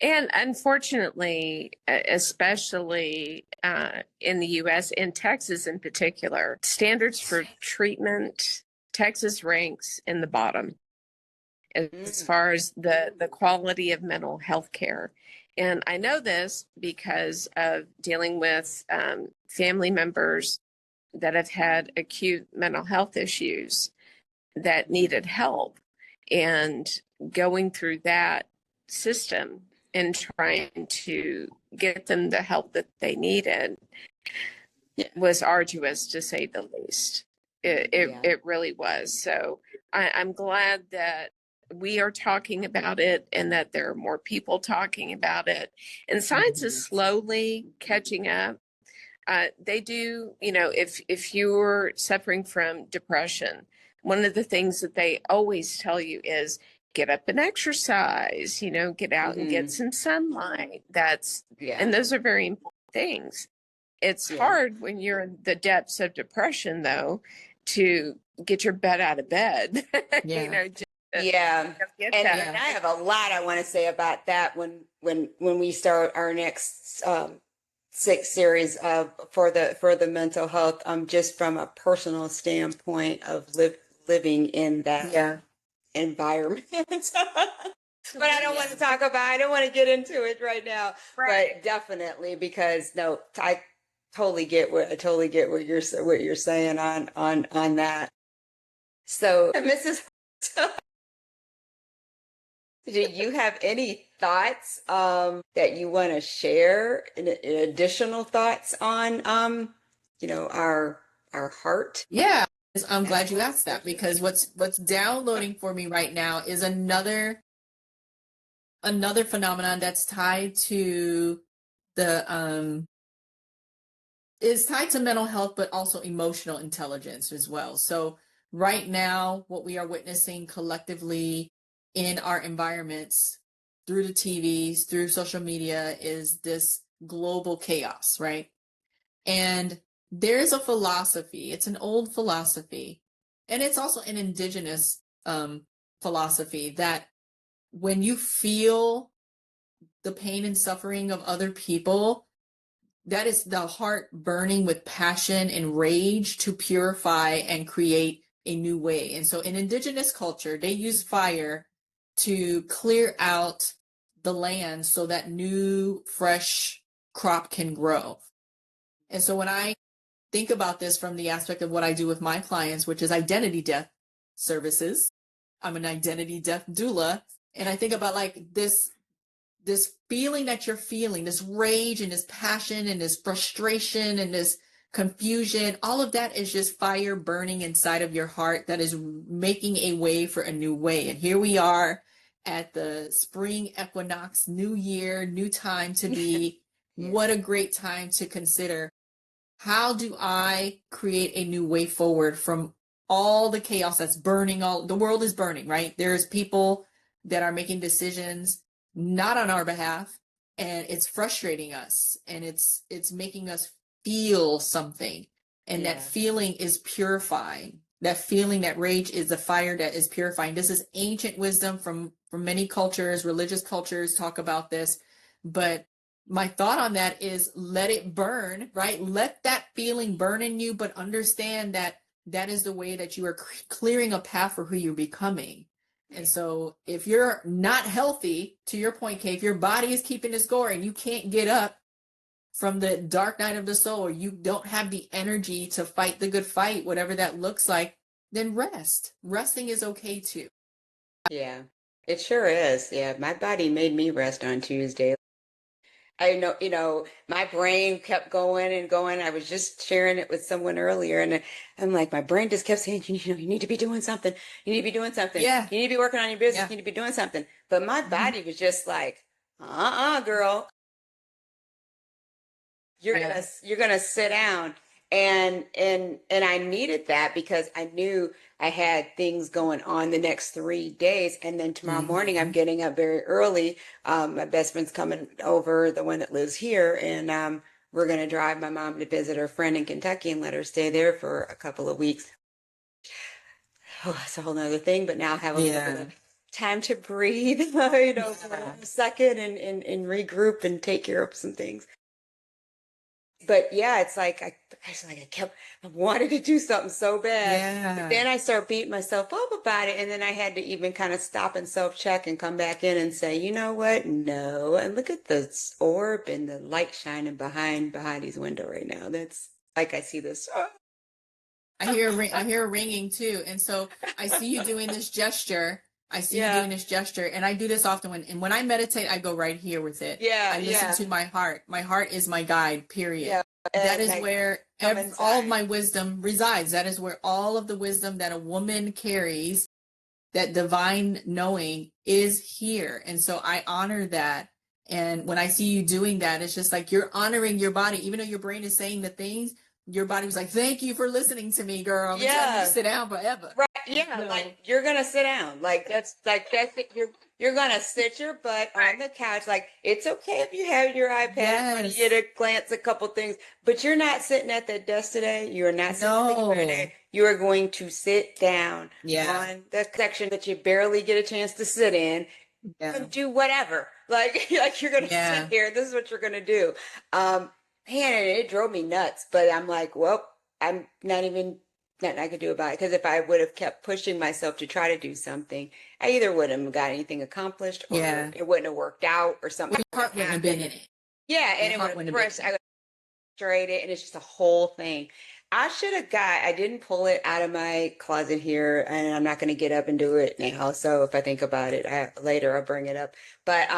And unfortunately, especially in the US, in Texas in particular, standards for treatment, Texas ranks in the bottom as Mm. far as the quality of mental health care. And I know this because of dealing with family members that have had acute mental health issues that needed help and going through that system and trying to get them the help that they needed Yeah. was arduous to say the least. Yeah. It really was. So I'm glad that we are talking about it and that there are more people talking about it. And science is slowly catching up. They do, if you're suffering from depression, one of the things that they always tell you is get up and exercise, get out and get Hmm. some sunlight. Yeah. And those are very important things. It's Yeah. hard when you're in the depths of depression, though, to get your butt out of bed, Yeah. just to Yeah. go get And that. and I have a lot I want to say about that when we start our next six series of for the mental health, just from a personal standpoint of living in that Yeah. environment. But I don't want to get into it right now. Right. But definitely, because no, I totally get what you're saying on that. So, Mrs. Do you have any thoughts that you want to share? Additional thoughts on our heart? Yeah. I'm glad you asked that because what's downloading for me right now is another phenomenon that's tied to the is tied to mental health, but also emotional intelligence as well. So right now, what we are witnessing collectively in our environments through the TVs, through social media, is this global chaos, right? And there's a philosophy, it's an old philosophy, and it's also an indigenous philosophy that when you feel the pain and suffering of other people, that is the heart burning with passion and rage to purify and create a new way. And so in indigenous culture, they use fire to clear out the land so that new, fresh crop can grow. And so when I think about this from the aspect of what I do with my clients, which is identity death services, I'm an identity death doula. And I think about like this feeling that you're feeling, this rage and this passion and this frustration and this confusion, all of that is just fire burning inside of your heart that is making a way for a new way. And here we are at the spring equinox, new year, new time to be. Yeah. What a great time to consider. How do I create a new way forward from all the chaos that's burning? All the world is burning, right? There's people that are making decisions not on our behalf, and it's frustrating us, and it's making us feel something, and that Yeah. feeling is purifying. That feeling, that rage, is the fire that is purifying. This is ancient wisdom from many cultures. Religious cultures talk about this, but my thought on that is let it burn, right? Let that feeling burn in you, but understand that that is the way that you are clearing a path for who you're becoming. And so if you're not healthy, to your point, Kay, if your body is keeping the score and you can't get up from the dark night of the soul, or you don't have the energy to fight the good fight, whatever that looks like, then rest. Resting is okay too. Yeah, it sure is. Yeah, my body made me rest on Tuesday. I know, my brain kept going and going. I was just sharing it with someone earlier, and I'm like, my brain just kept saying, you need to be doing something. You need to be doing something. Yeah. You need to be working on your business. Yeah. You need to be doing something. But my Mhm. body was just like, girl, you're gonna sit down. And I needed that because I knew I had things going on the next 3 days. And then tomorrow morning I'm Mhm. getting up very early. My best friend's coming over, the one that lives here, and we're gonna drive my mom to visit her friend in Kentucky and let her stay there for a couple of weeks. Oh, that's a whole nother thing, but now I have a little bit Yeah. of time to breathe, for a second and regroup and take care of some things. But yeah, it's like I wanted to do something so bad. But then Yeah. I start beating myself up about it. And then I had to even kind of stop and self-check and come back in and say, you know what? No. And look at the orb and the light shining behind his window right now. That's like I see this. I hear a ringing too. And so I see you doing this gesture. I see you Yeah, doing this gesture, and I do this often when I meditate, I go right here with it. yeah, I listen yeah, to my heart. My heart is my guide, period. yeah. That And is like where come all of inside. my wisdom resides. That is where all of the wisdom that a woman carries, that divine knowing, is here. And so I honor that. And when I see you doing that, it's just like you're honoring your body, even though your brain is saying the things, your body was like, thank you for listening to me, girl. I've been telling you to Yeah. sit down forever. Right. Yeah. So Like you're gonna sit down. That's it. You're gonna sit your butt on the couch. Like it's okay if you have your iPad in front of you yes. to glance a couple things, but you're not sitting at that desk today. You are not sitting at the computer No. today. You are going to sit down Yeah. on the section that you barely get a chance to sit in Yeah. and do whatever. Like you're gonna sit Yeah. here. This is what you're gonna do. Um, Man, and it drove me nuts. But I'm like, well, I'm not even nothing I could do about it. Because if I would have kept pushing myself to try to do something, I either wouldn't have got anything accomplished or Yeah. it wouldn't have worked out or Well, something your would heart have wouldn't have been happened. in it. Yeah, and Your it would heart have wouldn't have crushed. been I in would have frustrated, and it's just a whole thing. I should have got. I didn't pull it out of my closet here, and I'm not going to get up and do it now. So if I think about it later, I'll bring it up. But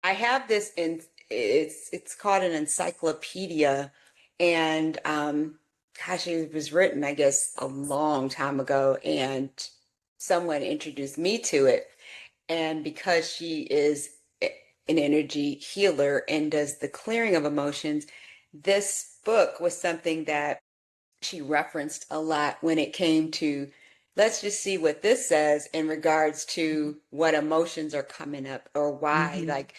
I have this in. It's called an encyclopedia, and gosh, it was written, I guess, a long time ago, and someone introduced me to it. And because she is an energy healer and does the clearing of emotions, this book was something that she referenced a lot when it came to let's just see what this says in regards it. to what emotions are coming up or why, Mm-hmm. like,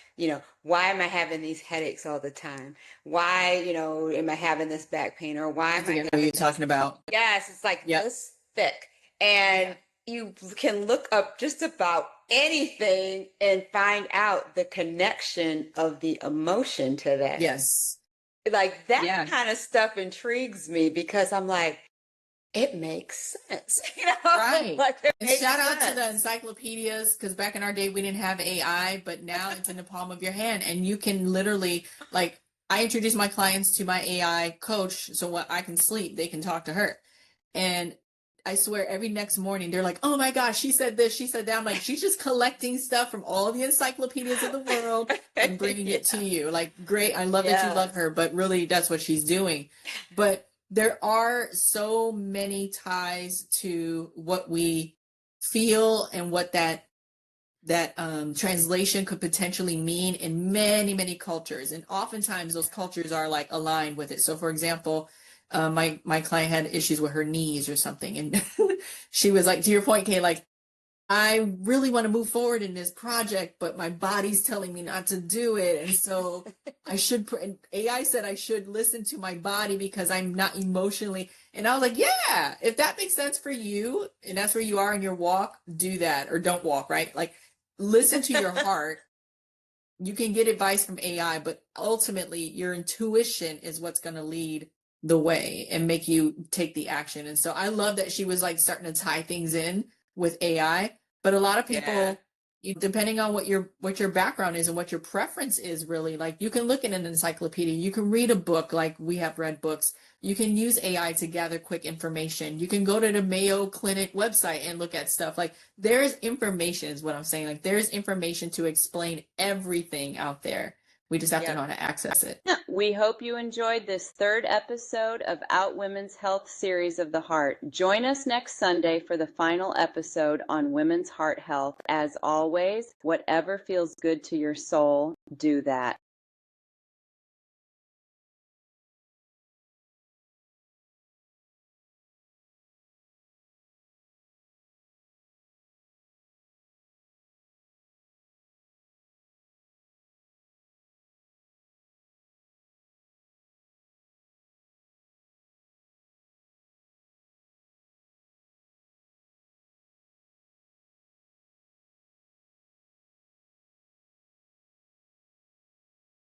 why am I having these headaches all the time? Why, am I having this back pain or why I am I think I know what having you're this? talking about. Yes, it's like Yep. this thick. And you can look up just about anything and find out the connection of the emotion to that. Yes. Like that Yeah. kind of stuff intrigues me because I'm like, it makes sense. Right. Like it And makes shout out to the sense. encyclopedias, because back in our day we didn't have AI, but now it's in the palm of your hand, and you can literally, like, I introduce my clients to my AI coach, so when I can sleep, they can talk to her. And I swear every next morning they're like, oh my gosh, she said this, she said that. I'm like, she's just collecting stuff from all the encyclopedias of the world and bringing it to Yeah. you. Like, great, I love that you love Yes. her, but really that's what she's doing. But there are so many ties to what we feel and what that translation could potentially mean in many, many cultures. And oftentimes those cultures are like aligned with it. So for example, my client had issues with her knees or something. And she was like, to your point, Kay, like, I really want to move forward in this project, but my body's telling me not to do it. And so and AI said I should listen to my body because I'm not emotionally. And I was like, yeah, if that makes sense for you and that's where you are in your walk, do that or don't walk, right? Like, listen to your heart. You can get advice from AI, but ultimately your intuition is what's going to lead the way and make you take the action. And so I love that she was like starting to tie things in with AI. But a lot of Yeah. people, depending on what your background is and what your preference is, really, like, you can look at an encyclopedia, you can read a book, like we have read books. You can use AI to gather quick information. You can go to the Mayo Clinic website and look at stuff. Like, there's information is what I'm saying. Like, there's information to explain everything out there. We just have to Yep. know how to access it. We hope you enjoyed this third episode of Out Women's Health Series of the Heart. Join us next Sunday for the final episode on women's heart health. As always, whatever feels good to your soul, do that.